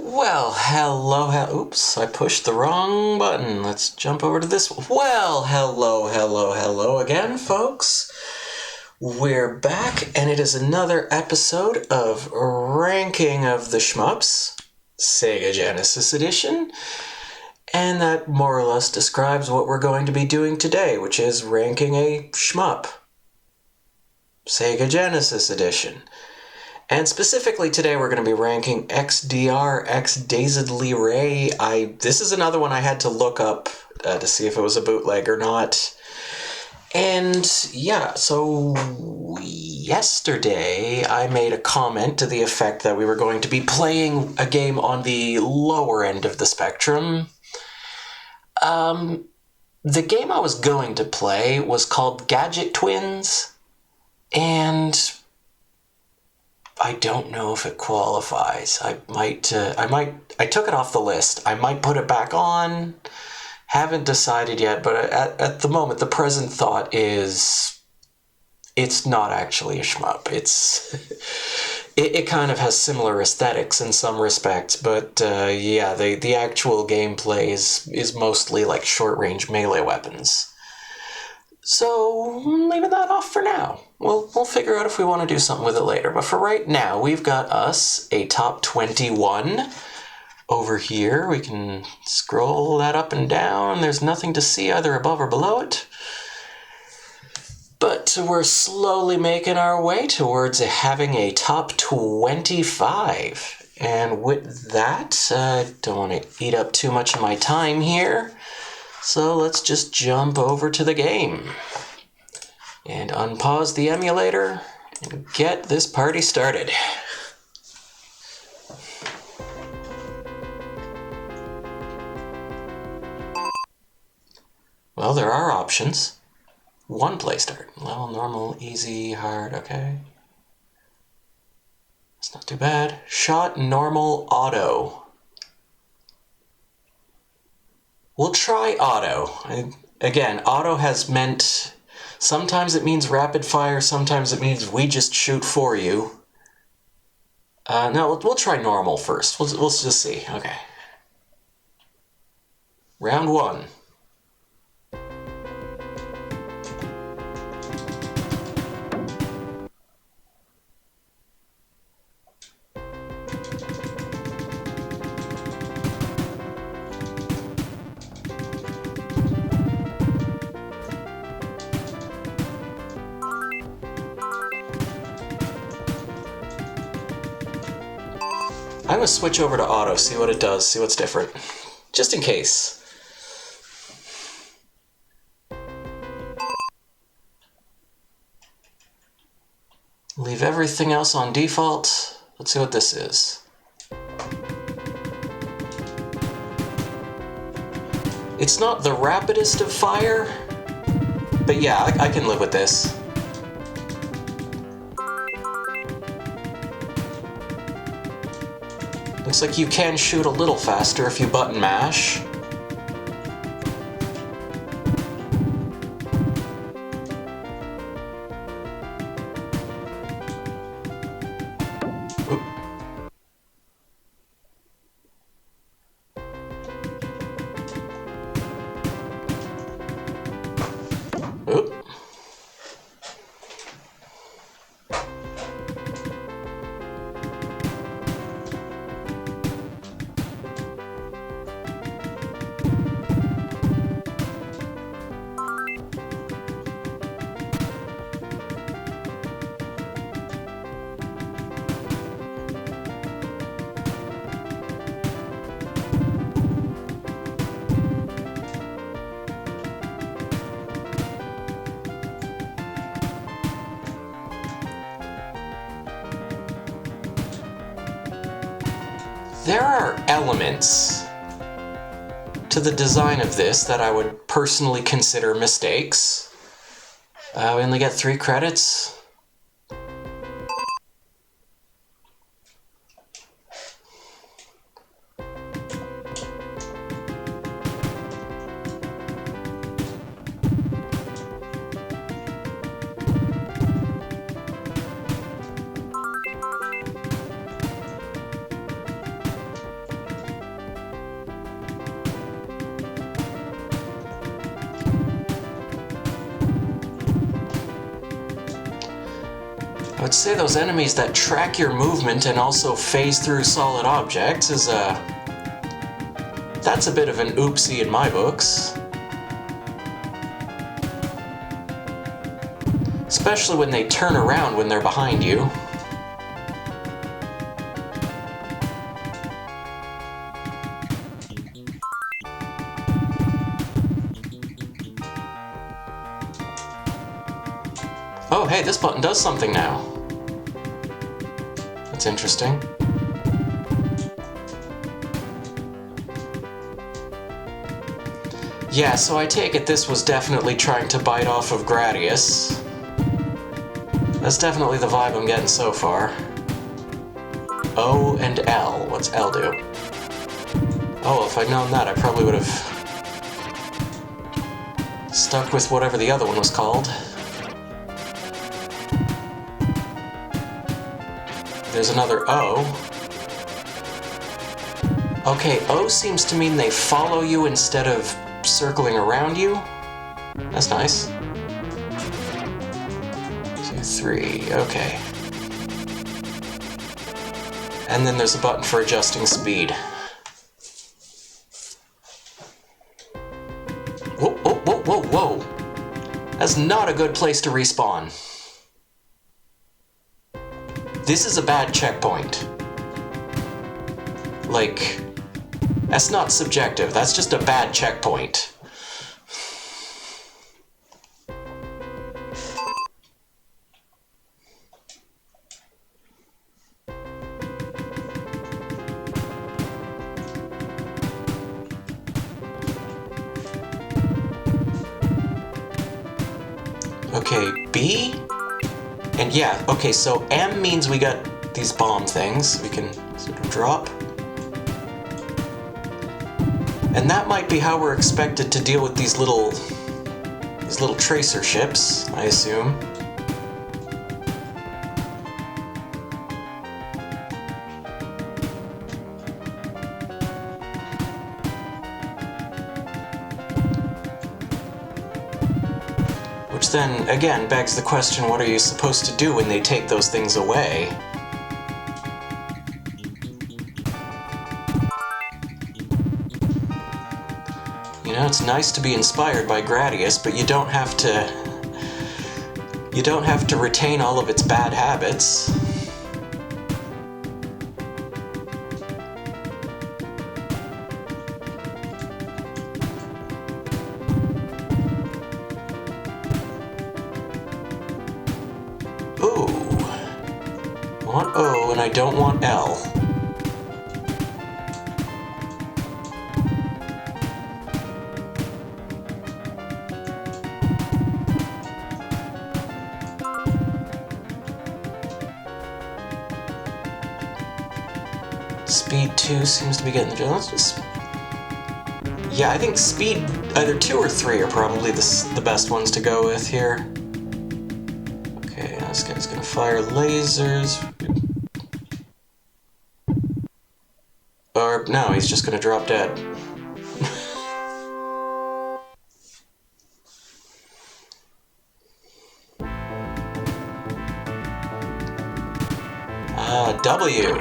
Well, oops, I pushed the wrong button. Let's jump over to this one. Well, hello again, folks. We're back, and it is another episode of Ranking of the Shmups, Sega Genesis Edition. And that more or less describes what we're going to be doing today, which is ranking a shmup. Sega Genesis Edition. And specifically today we're going to be ranking XDR, X-Dazedly-Ray. This is another one I had to look up to see if it was a bootleg or not. And yeah, so yesterday I made a comment to the effect that we were going to be playing a game on the lower end of the spectrum. The game I was going to play was called Gadget Twins, and I don't know if it qualifies. I took it off the list. I might put it back on. Haven't decided yet, but at the moment, the present thought is it's not actually a shmup. It kind of has similar aesthetics in some respects, but yeah, the actual gameplay is mostly like short-range melee weapons. So, leaving that off for now. We'll figure out if we want to do something with it later. But for right now, we've got us a top 21 over here. We can scroll that up and down. There's nothing to see either above or below it. But we're slowly making our way towards having a top 25. And with that, I don't want to eat up too much of my time here. So let's just jump over to the game and unpause the emulator and get this party started. Well, there are options. One play start. Level, normal, easy, hard, okay. It's not too bad. Shot, normal, auto. We'll try auto. Again, auto has meant, sometimes it means rapid fire, sometimes it means we just shoot for you. No, we'll try normal first. We'll just see. Okay. Round one. I'm going to switch over to auto, see what it does, see what's different. Just in case. Leave everything else on default. Let's see what this is. It's not the rapidest of fire, but yeah, I can live with this. Looks like you can shoot a little faster if you button mash. Oop. Oop. There are elements to the design of this that I would personally consider mistakes. We only get 3 credits. say those enemies that track your movement and also phase through solid objects is that's a bit of an oopsie in my books. Especially when they turn around when they're behind you. Oh, hey, this button does something now. That's interesting. Yeah, so I take it this was definitely trying to bite off of Gradius. That's definitely the vibe I'm getting so far. O and L. What's L do? Oh, well, if I'd known that, I probably would have stuck with whatever the other one was called. There's another O. Okay, O seems to mean they follow you instead of circling around you. That's nice. 2, 3, okay. And then there's a button for adjusting speed. Whoa, whoa, whoa, whoa, whoa! That's not a good place to respawn. This is a bad checkpoint. Like, that's not subjective, that's just a bad checkpoint. Okay, B? And yeah, okay, so M means we got these bomb things we can sort of drop. And that might be how we're expected to deal with these little tracer ships, I assume. Which then, again, begs the question, what are you supposed to do when they take those things away? You know, it's nice to be inspired by Gradius, but you don't have to retain all of its bad habits. Ooh. I want O and I don't want L. Speed 2 seems to be getting the job. Let's just... Yeah, I think speed either 2 or 3 are probably the best ones to go with here. Okay, this guy's gonna fire lasers. Or, no, he's just gonna drop dead. W.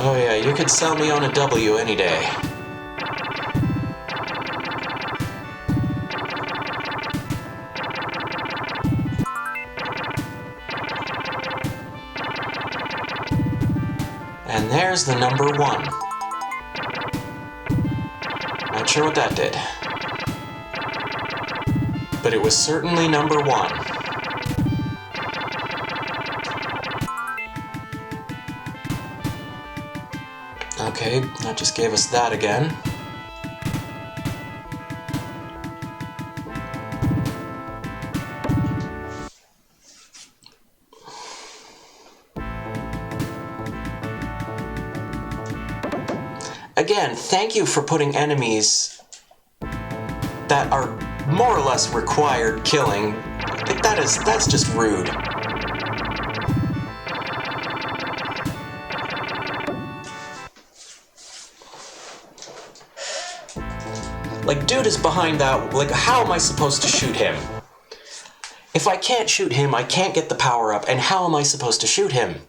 Oh yeah, you could sell me on a W any day. And there's the number 1. Not sure what that did. But it was certainly number 1. Okay, that just gave us that again. Again, thank you for putting enemies that are more or less required killing. Like that's just rude. Like, dude is behind that. Like, how am I supposed to shoot him? If I can't shoot him, I can't get the power-up, and how am I supposed to shoot him?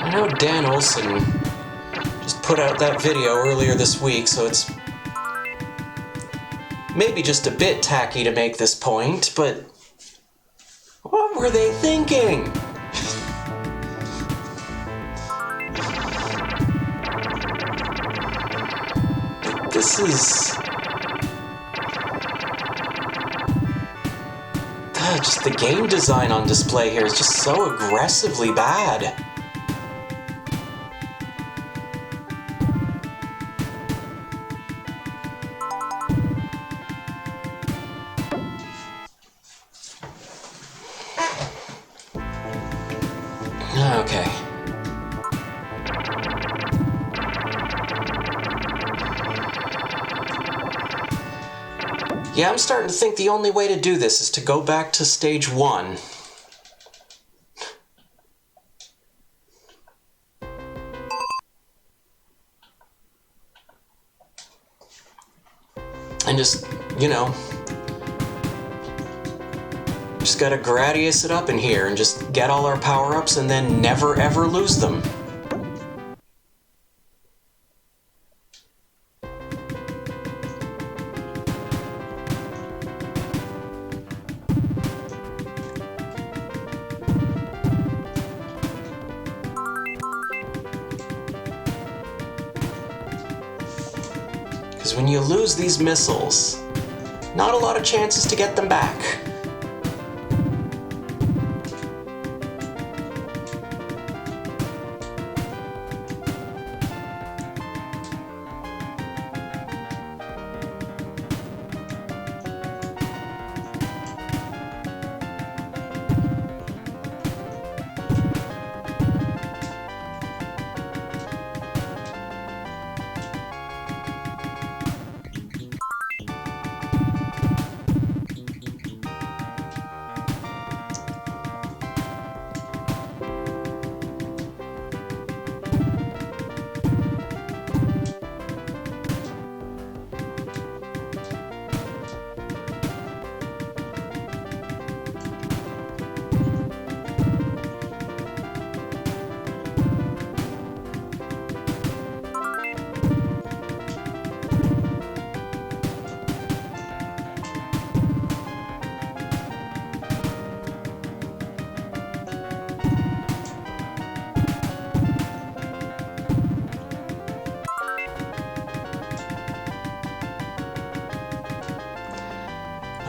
I know Dan Olsen just put out that video earlier this week, so it's maybe just a bit tacky to make this point, but what were they thinking? This is... just the game design on display here is just so aggressively bad. Okay. Yeah, I'm starting to think the only way to do this is to go back to stage 1. And just, you know, just gotta Gradius it up in here and just get all our power-ups and then never ever lose them. Because when you lose these missiles, not a lot of chances to get them back.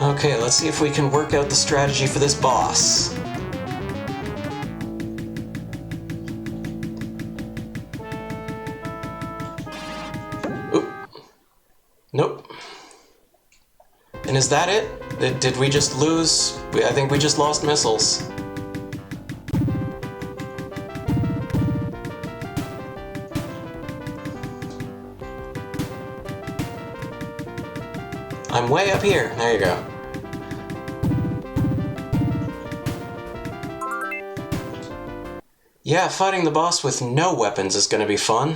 Okay, let's see if we can work out the strategy for this boss. Oop. Nope. And is that it? Did we just lose? I think we just lost missiles. I'm way up here. There you go. Yeah, fighting the boss with no weapons is gonna be fun.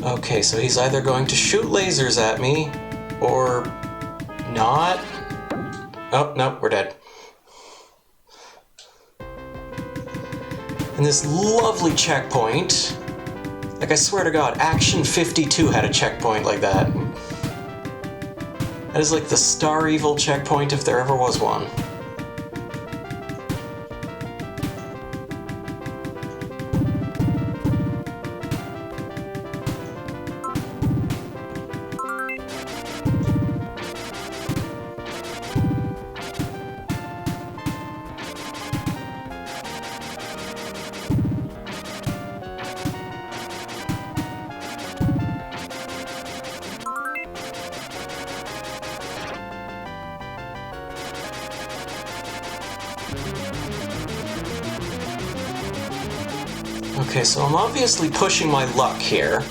Okay, so he's either going to shoot lasers at me, or not. Oh, no, we're dead. And this lovely checkpoint. Like, I swear to God, Action 52 had a checkpoint like that. That is like the Star Evil checkpoint if there ever was one. Okay, so I'm obviously pushing my luck here.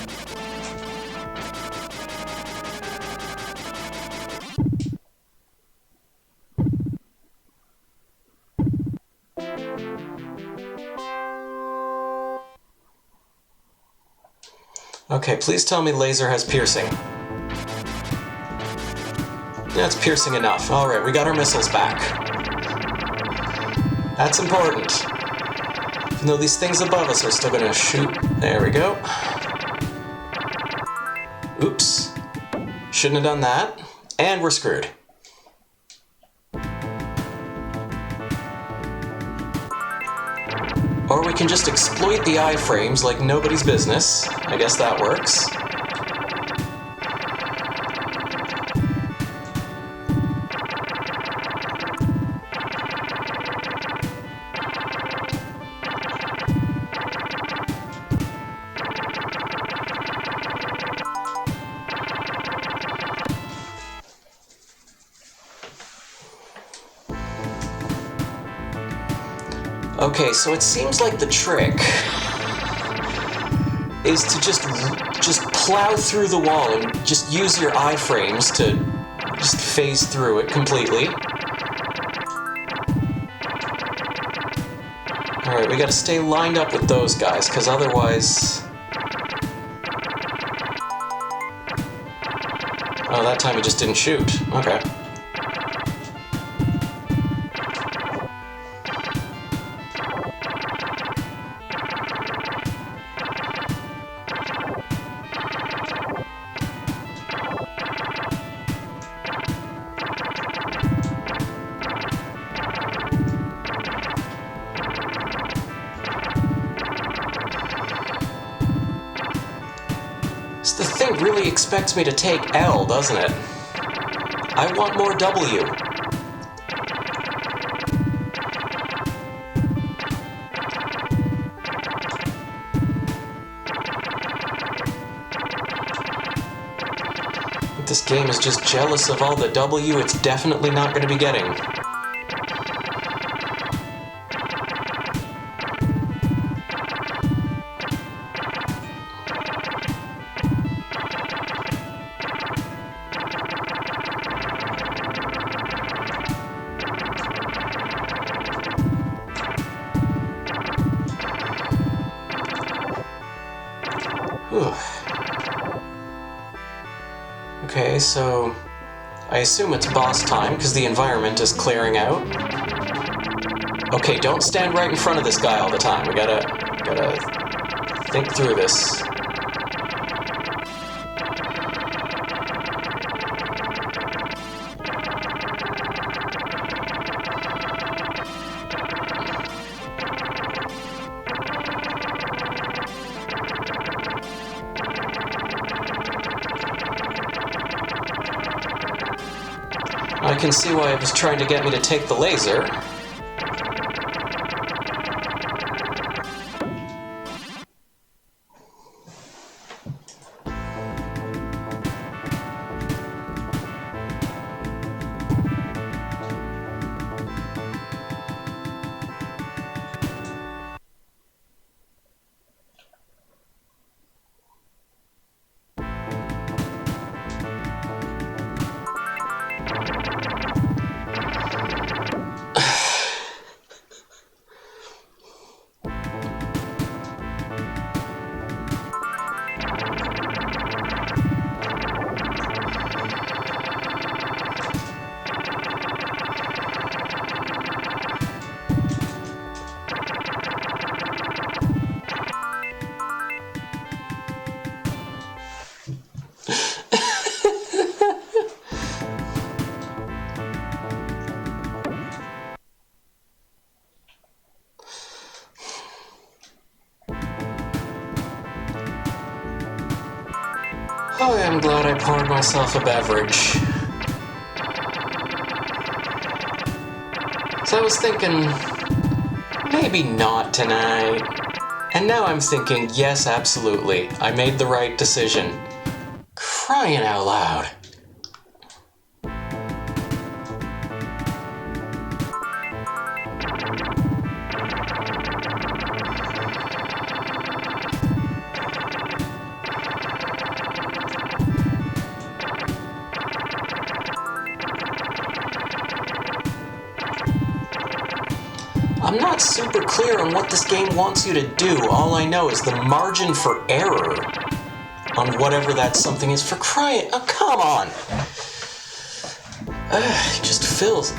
Okay, please tell me laser has piercing. Yeah, it's piercing enough. Alright, we got our missiles back. That's important. Even though these things above us are still gonna shoot. There we go. Oops. Shouldn't have done that. And we're screwed. Or we can just exploit the iframes like nobody's business. I guess that works. Okay, so it seems like the trick is to just plow through the wall and just use your iframes to just phase through it completely. Alright, we gotta stay lined up with those guys, because otherwise... Oh, that time he just didn't shoot. Okay. The thing really expects me to take L, doesn't it? I want more W. But this game is just jealous of all the W it's definitely not going to be getting. Okay, so I assume it's boss time because the environment is clearing out. Okay, don't stand right in front of this guy all the time. We gotta think through this. I can see why it was trying to get me to take the laser. Oh, I'm glad I poured myself a beverage. So I was thinking, maybe not tonight. And now I'm thinking, yes, absolutely. I made the right decision. Crying out loud. I'm not super clear on what this game wants you to do. All I know is the margin for error on whatever that something is. For crying... Oh, come on! It just feels...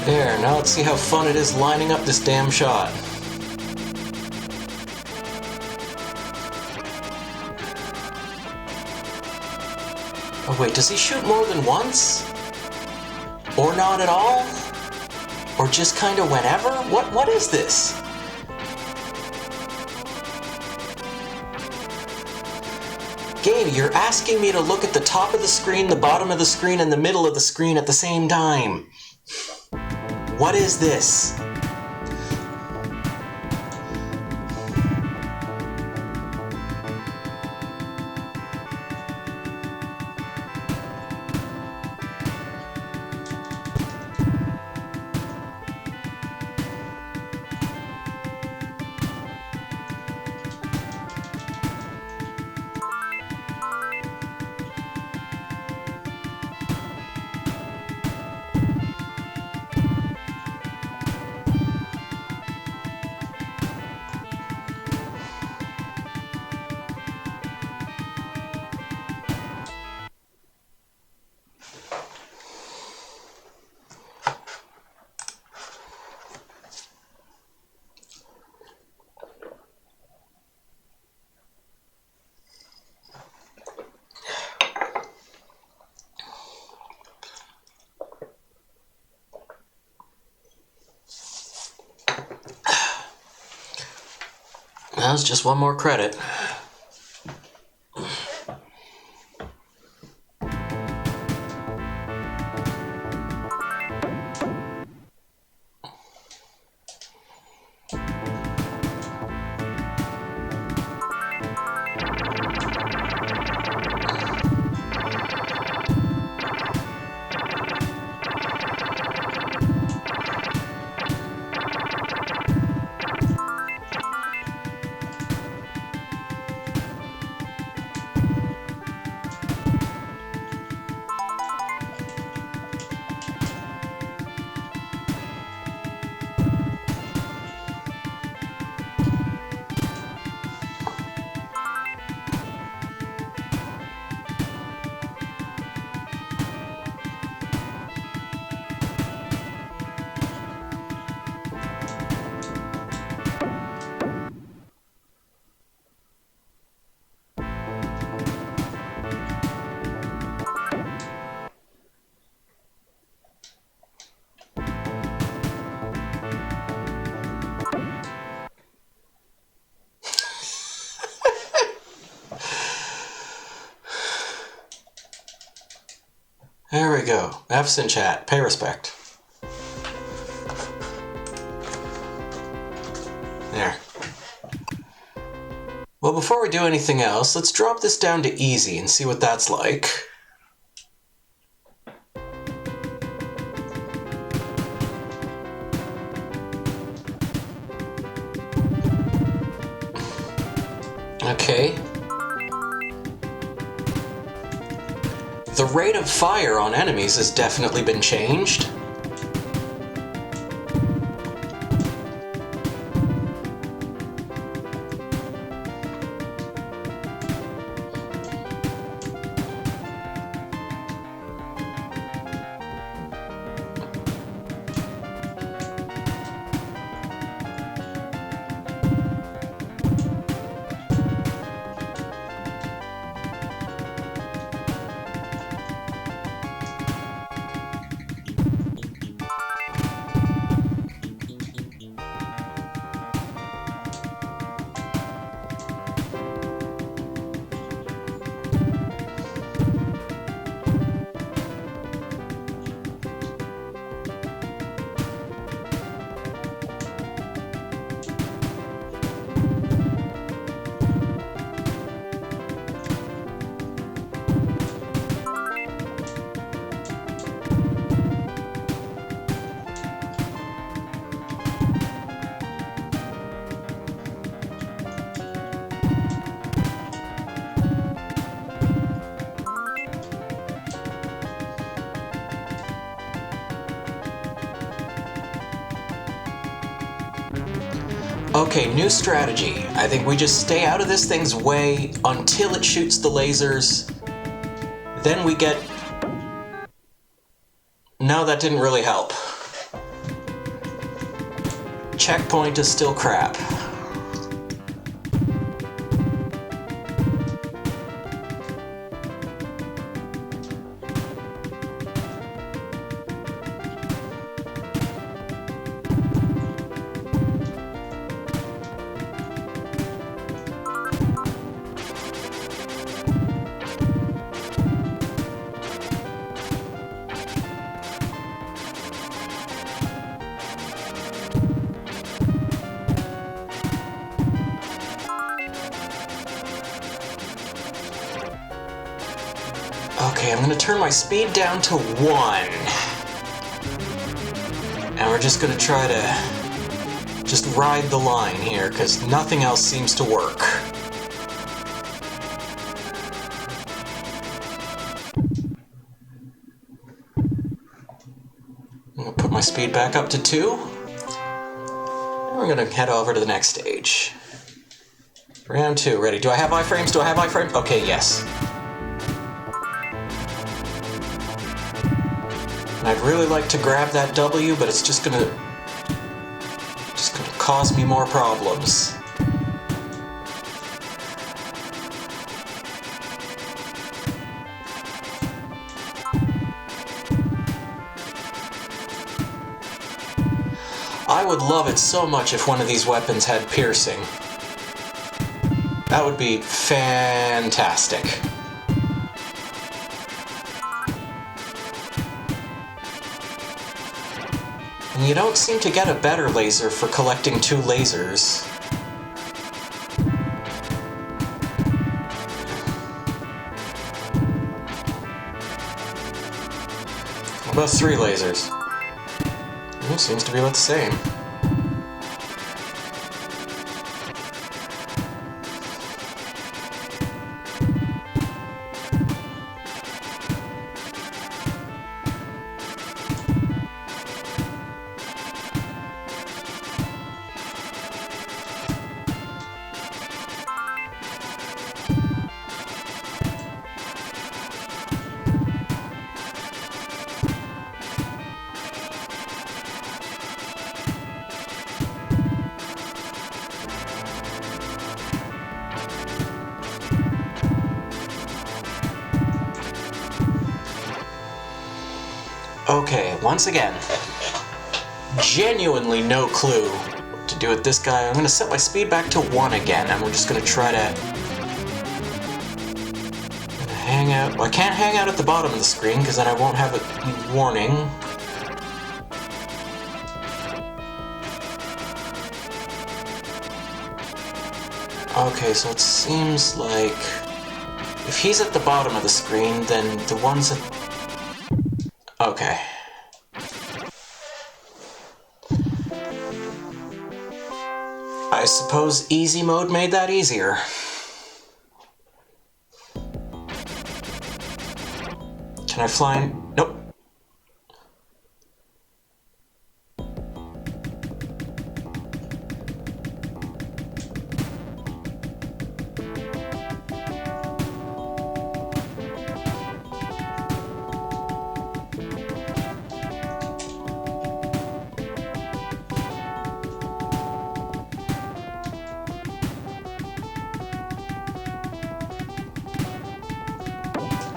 There, now let's see how fun it is lining up this damn shot. Oh wait, does he shoot more than once? Or not at all? Or just kinda whenever? What is this? Game, you're asking me to look at the top of the screen, the bottom of the screen, and the middle of the screen at the same time. What is this? That was just one more credit. There we go. F's in chat. Pay respect. There. Well, before we do anything else, let's drop this down to easy and see what that's like. Okay. The rate of fire on enemies has definitely been changed. Okay, new strategy. I think we just stay out of this thing's way until it shoots the lasers. Then we get... No, that didn't really help. Checkpoint is still crap. Okay, I'm gonna turn my speed down to 1. And we're just gonna try to just ride the line here, because nothing else seems to work. I'm gonna put my speed back up to 2. And we're gonna head over to the next stage. Round 2, ready. Do I have iframes? Do I have iframes? Okay, yes. I'd really like to grab that W, but it's just gonna cause me more problems. I would love it so much if one of these weapons had piercing. That would be fantastic. And you don't seem to get a better laser for collecting 2 lasers. What about 3 lasers? It seems to be about the same. Okay, once again, genuinely no clue what to do with this guy. I'm gonna set my speed back to 1 again, and we're just gonna try to hang hang out... Well, I can't hang out at the bottom of the screen, because then I won't have a warning. Okay, so it seems like... If he's at the bottom of the screen, then the ones that... Okay. I suppose easy mode made that easier. Can I fly in? Nope.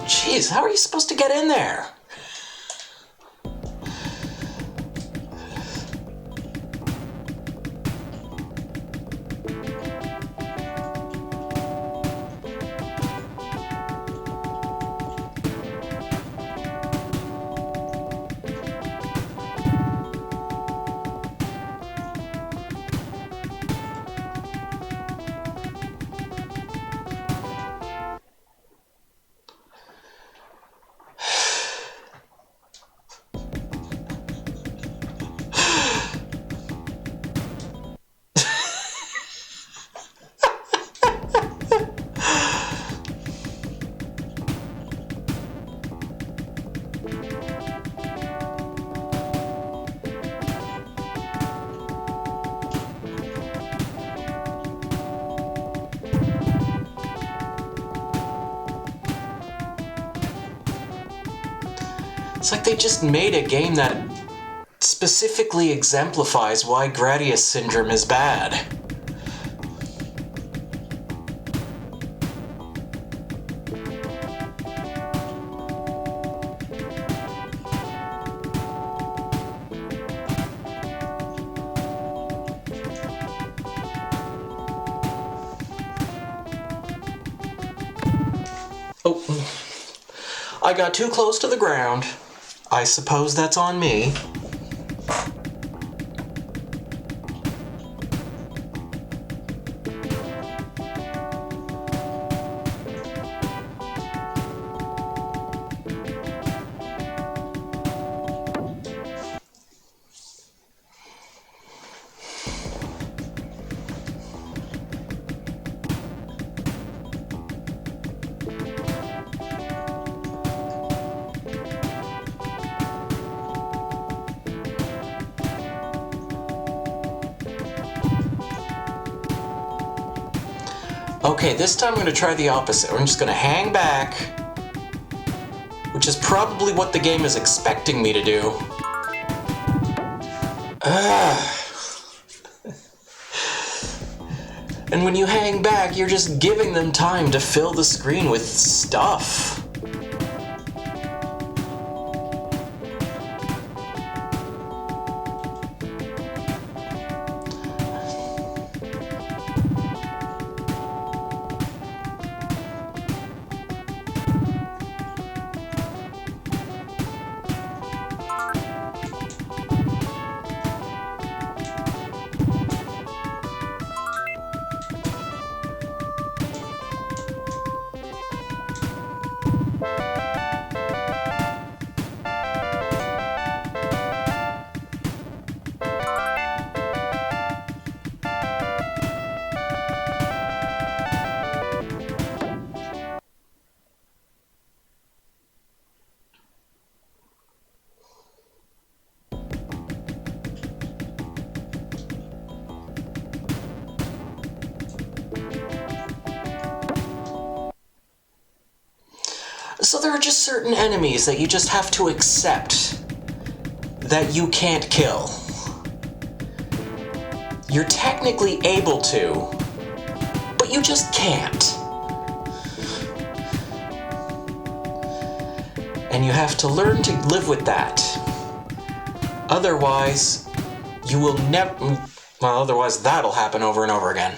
Jeez, how are you supposed to get in there? It's like they just made a game that specifically exemplifies why Gradius syndrome is bad. Oh, I got too close to the ground. I suppose that's on me. Okay, this time I'm going to try the opposite. I'm just going to hang back, which is probably what the game is expecting me to do. And when you hang back, you're just giving them time to fill the screen with stuff. So there are just certain enemies that you just have to accept that you can't kill. You're technically able to, but you just can't. And you have to learn to live with that. Otherwise, you will never... Well, otherwise that'll happen over and over again.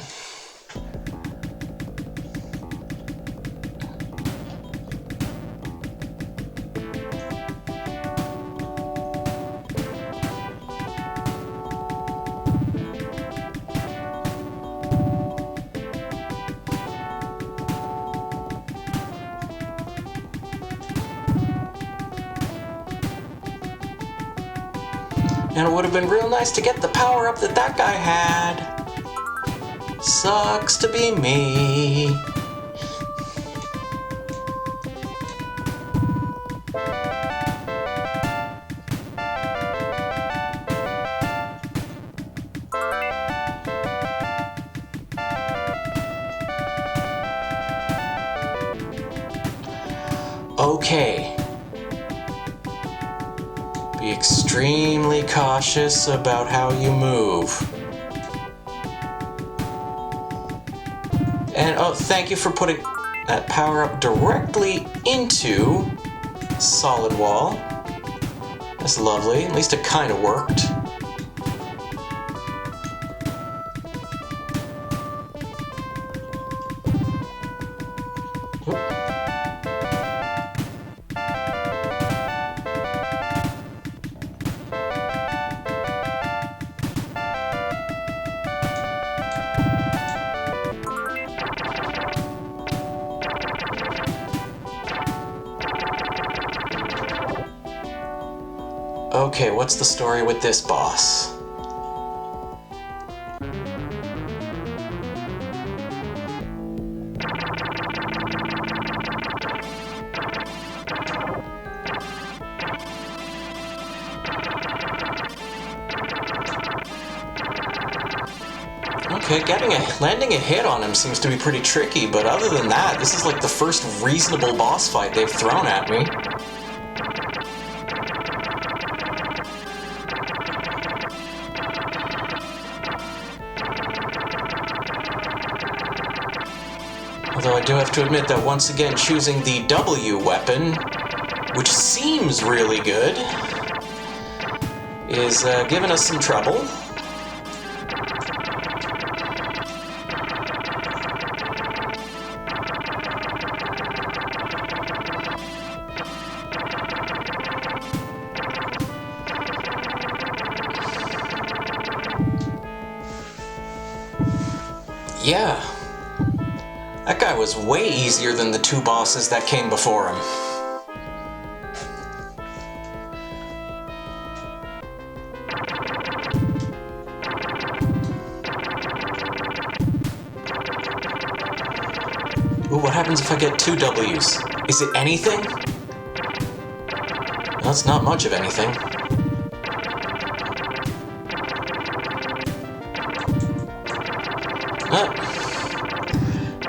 And it would have been real nice to get the power-up that that guy had. Sucks to be me. Okay. Be extremely cautious about how you move. And oh, thank you for putting that power up directly into solid wall. That's lovely. At least it kind of worked. Okay, what's the story with this boss? Okay, landing a hit on him seems to be pretty tricky, but other than that, this is like the first reasonable boss fight they've thrown at me. Although I do have to admit that once again choosing the W weapon, which seems really good, is giving us some trouble. Yeah. That guy was way easier than the two bosses that came before him. Ooh, what happens if I get two W's? Is it anything? That's not much of anything.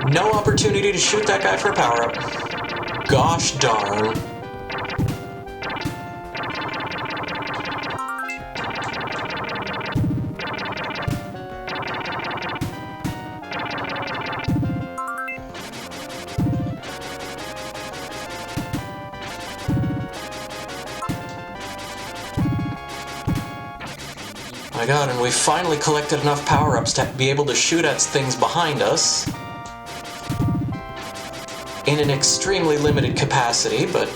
No opportunity to shoot that guy for a power-up. Gosh darn. My god, and we finally collected enough power-ups to be able to shoot at things behind us. In an extremely limited capacity, but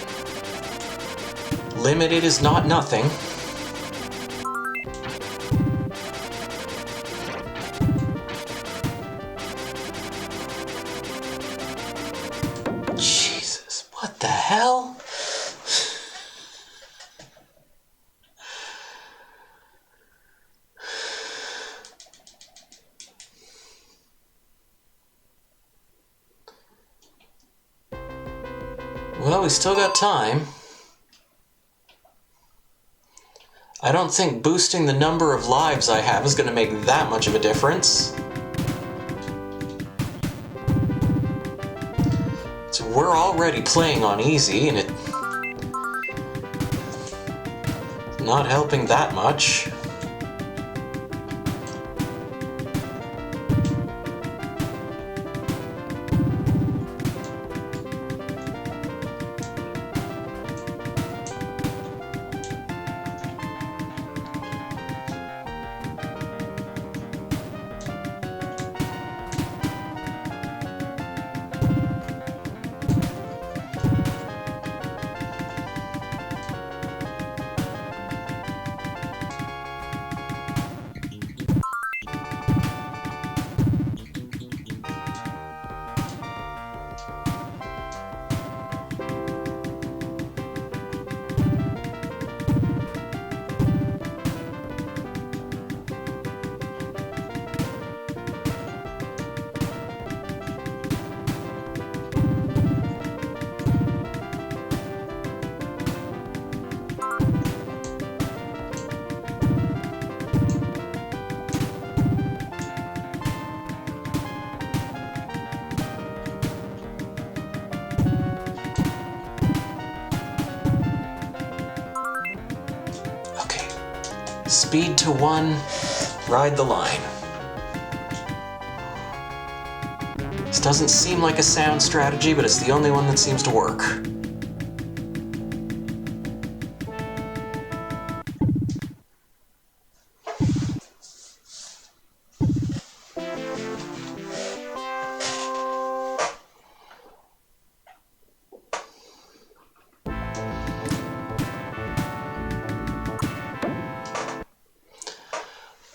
limited is not nothing. Jesus, what the hell? Well, we still got time. I don't think boosting the number of lives I have is going to make that much of a difference. So we're already playing on easy, and it's not helping that much. Speed to 1, ride the line. This doesn't seem like a sound strategy, but it's the only one that seems to work.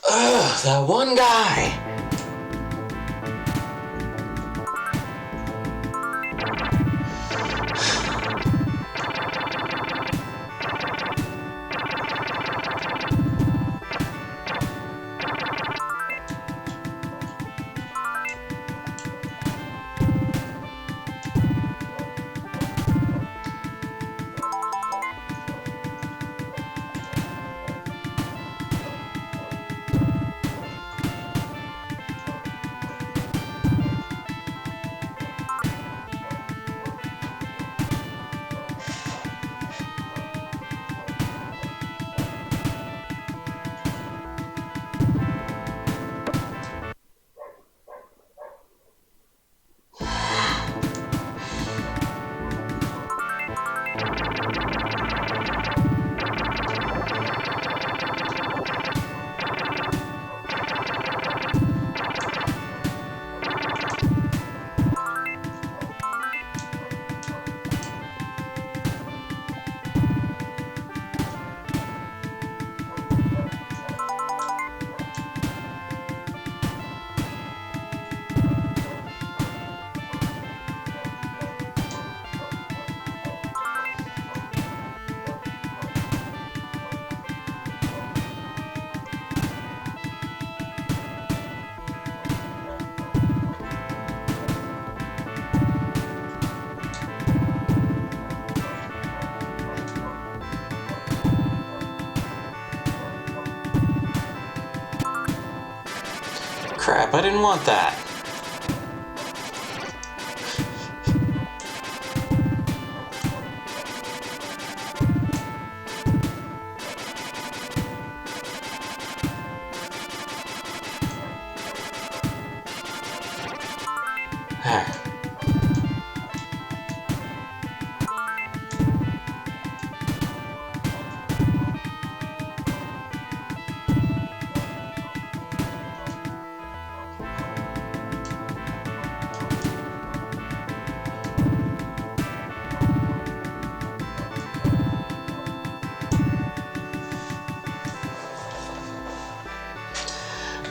Ugh, that one guy! Crap, I didn't want that.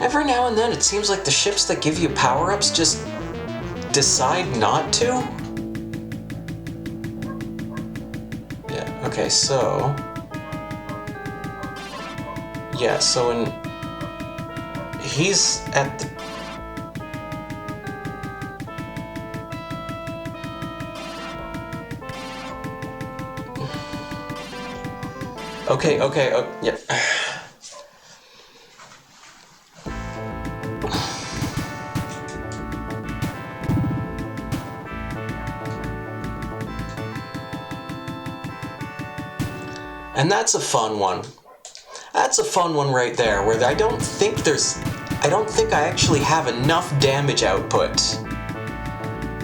Every now and then it seems like the ships that give you power-ups just decide not to. Yeah, okay, so... Yeah, so when... He's at the... Okay, yeah. And that's a fun one. That's a fun one right there, where I don't think I actually have enough damage output.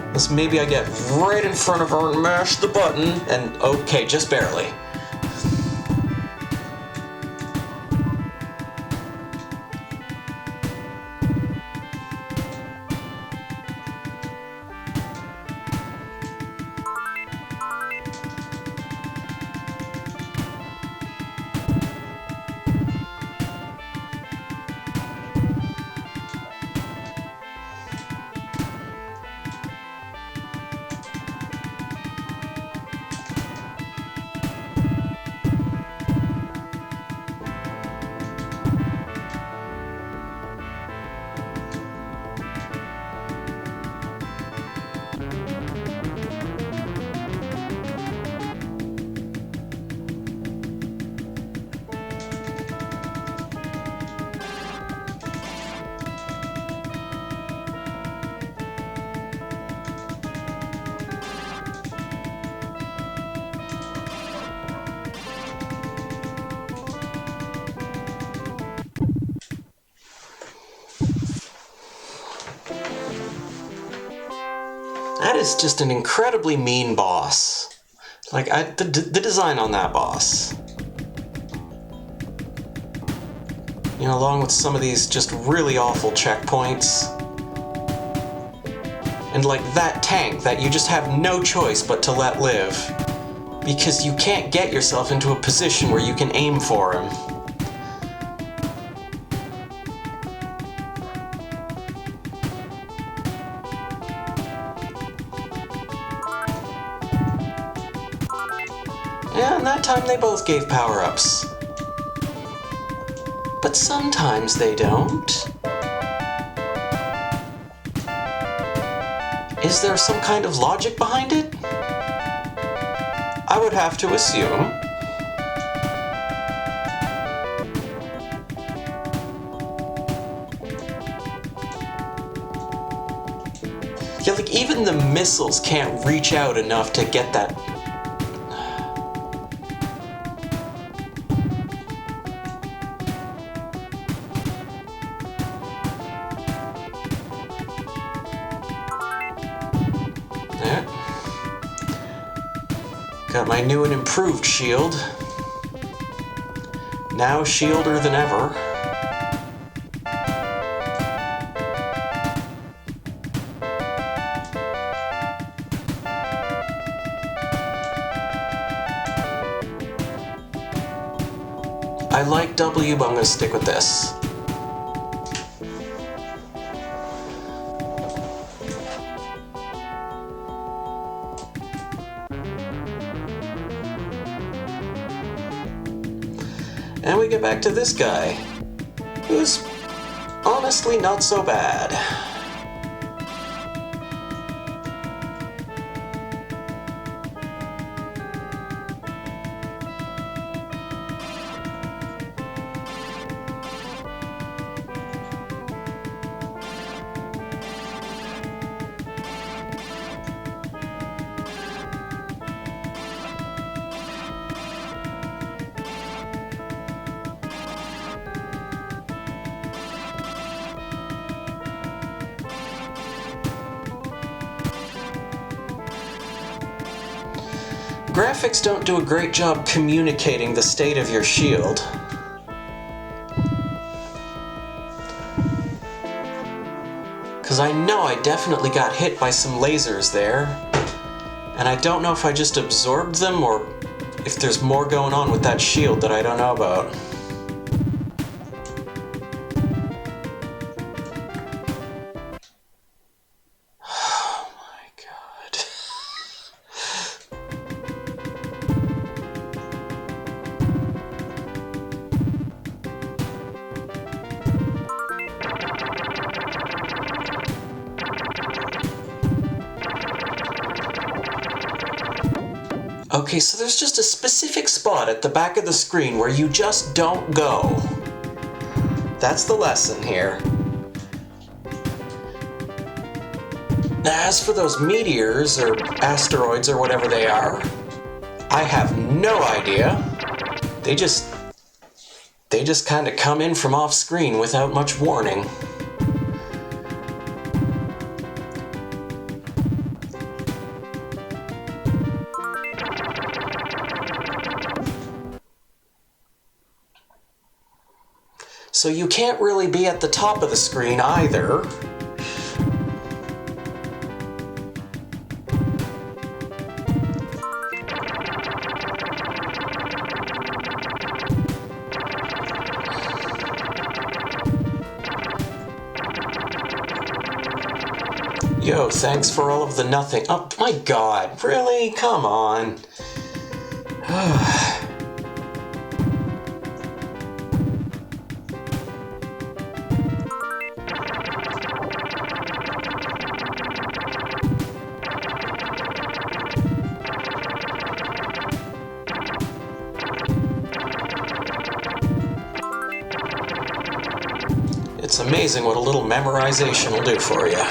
Unless maybe I get right in front of her and mash the button, and okay, just barely. that is just an incredibly mean boss. Like, the design on that boss. You know, along with some of these just really awful checkpoints. And like that tank that you just have no choice but to let live. Because you can't get yourself into a position where you can aim for him. Yeah, and that time they both gave power-ups. But sometimes they don't. Is there some kind of logic behind it? I would have to assume. Yeah, like even the missiles can't reach out enough to get that. There. Got my new and improved shield. Now shielder than ever. I like W, but I'm gonna stick with this. And we get back to this guy, who's honestly not so bad. Graphics don't do a great job communicating the state of your shield. Because I know I definitely got hit by some lasers there. And I don't know if I just absorbed them or if there's more going on with that shield that I don't know about. Okay, so there's just a specific spot at the back of the screen where you just don't go. That's the lesson here. As for those meteors, or asteroids, or whatever they are, I have no idea. They just kind of come in from off screen without much warning. So you can't really be at the top of the screen either. Yo, thanks for all of the nothing. Oh my god, really? Come on. It's amazing what a little memorization will do for you.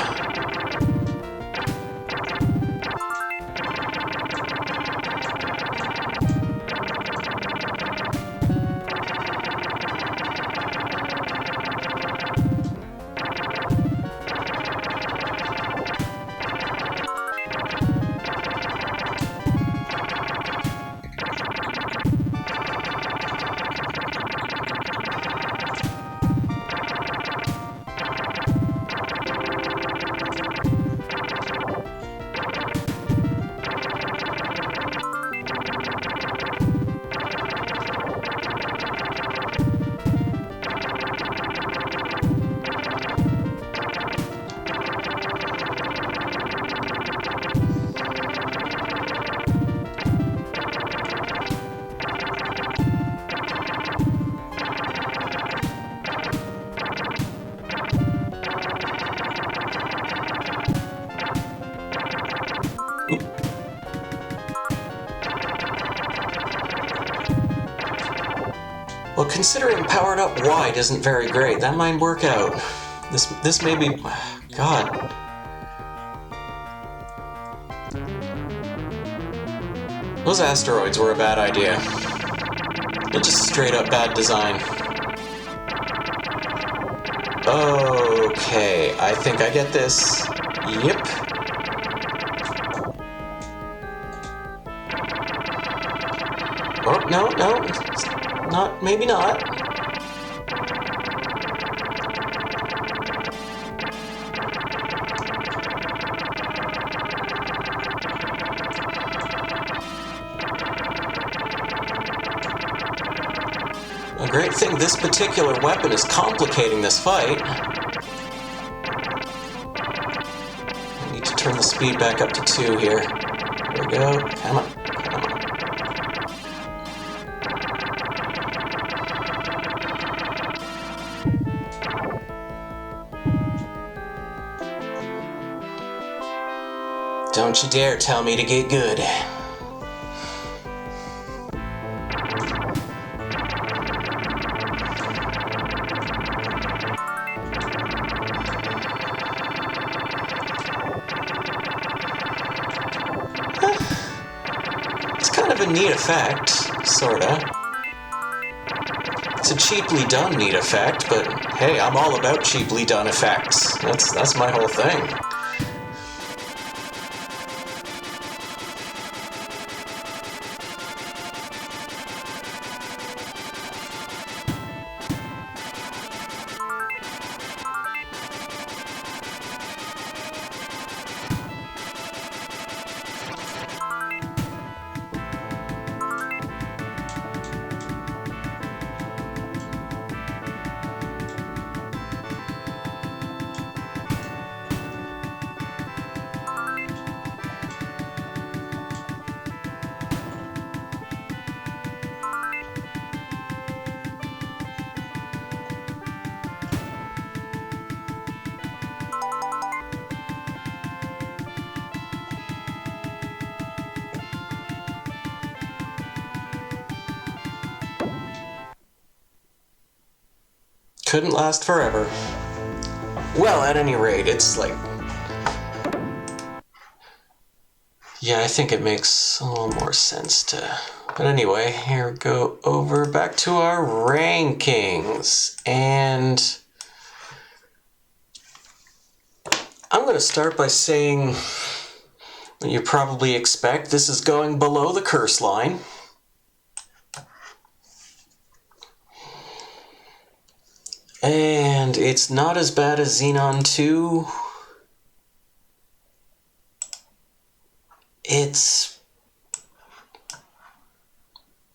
Well, considering powered up wide isn't very great, that might work out. This may be... God. Those asteroids were a bad idea. They're just straight up bad design. Okay, I think I get this. Yep. Oh, no, it's not, maybe not. A great thing this particular weapon is complicating this fight. I need to turn the speed back up to 2 here. There we go. Come on. Don't you dare tell me to get good. It's kind of a neat effect, sorta. It's a cheaply done neat effect, but hey, I'm all about cheaply done effects. That's my whole thing. Couldn't last forever. Well, at any rate, it's like... Yeah, I think it makes a little more sense to... But anyway, here we go over back to our rankings. And... I'm going to start by saying what you probably expect. This is going below the curse line. And it's not as bad as Xenon 2. It's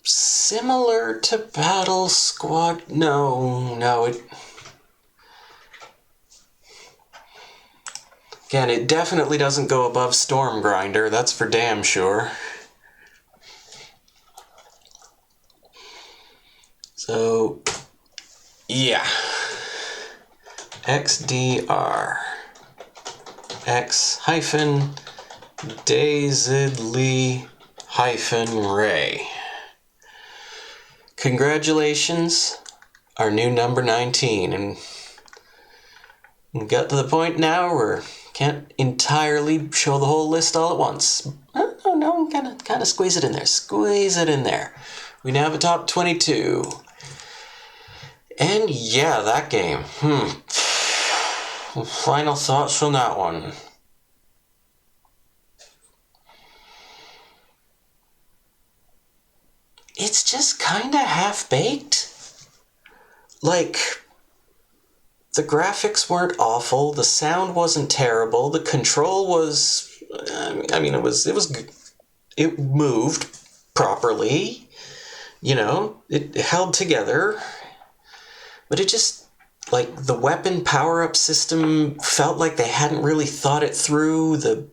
similar to Battle Squad. No, it... Again, it definitely doesn't go above Storm Grinder, that's for damn sure. So, yeah. XDR. X-Dazedly-Ray. Congratulations, our new number 19, and we got to the point now where can't entirely show the whole list all at once. No, kind of squeeze it in there. Squeeze it in there. We now have a top 22. And yeah, that game. Final thoughts on that one. It's just kind of half-baked. Like, the graphics weren't awful, the sound wasn't terrible, the control was... I mean, it moved properly, you know, it held together, but it just... Like, the weapon power-up system felt like they hadn't really thought it through. The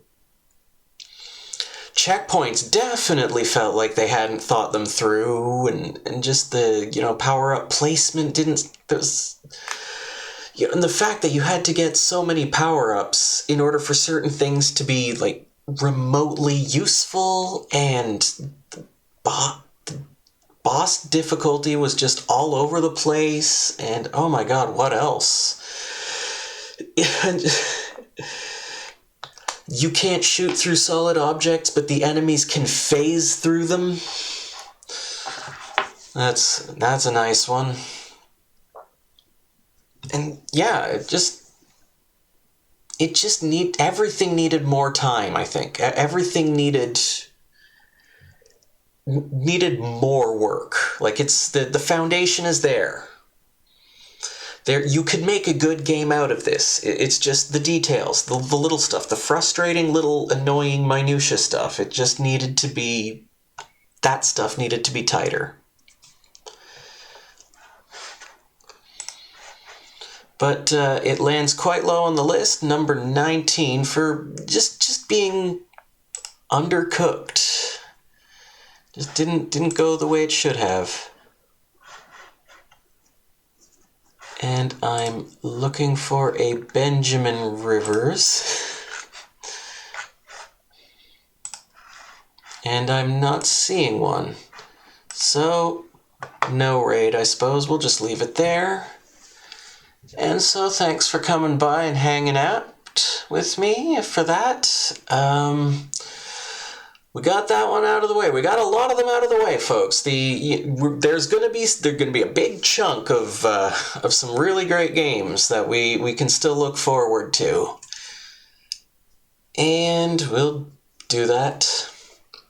checkpoints definitely felt like they hadn't thought them through. And just the, you know, power-up placement didn't... and the fact that you had to get so many power-ups in order for certain things to be, like, remotely useful, and the boss boss difficulty was just all over the place, and oh my god, what else? You can't shoot through solid objects, but the enemies can phase through them. That's a nice one. And yeah, everything needed more time, I think. Everything needed more work. Like, it's the foundation is there. You could make a good game out of this. It's just the details, the little stuff, the frustrating little annoying minutia stuff. It just needed to be, that stuff needed to be tighter. But it lands quite low on the list, number 19, for just being undercooked. Just didn't go the way it should have. And I'm looking for a Benjamin Rivers. And I'm not seeing one. So, no raid, I suppose. We'll just leave it there. And so, thanks for coming by and hanging out with me for that. We got that one out of the way. We got a lot of them out of the way, folks. There's gonna be a big chunk of some really great games that we can still look forward to, and we'll do that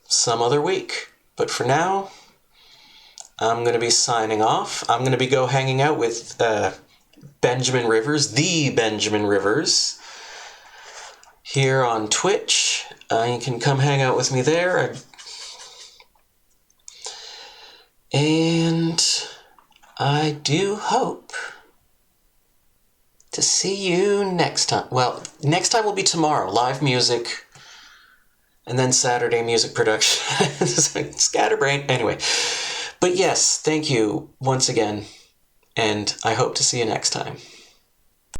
some other week. But for now, I'm gonna be signing off. I'm gonna be hanging out with Benjamin Rivers, the Benjamin Rivers, here on Twitch. You can come hang out with me there. And I do hope to see you next time. Well, next time will be tomorrow. Live music. And then Saturday music production. Scatterbrain. Anyway. But yes, thank you once again. And I hope to see you next time.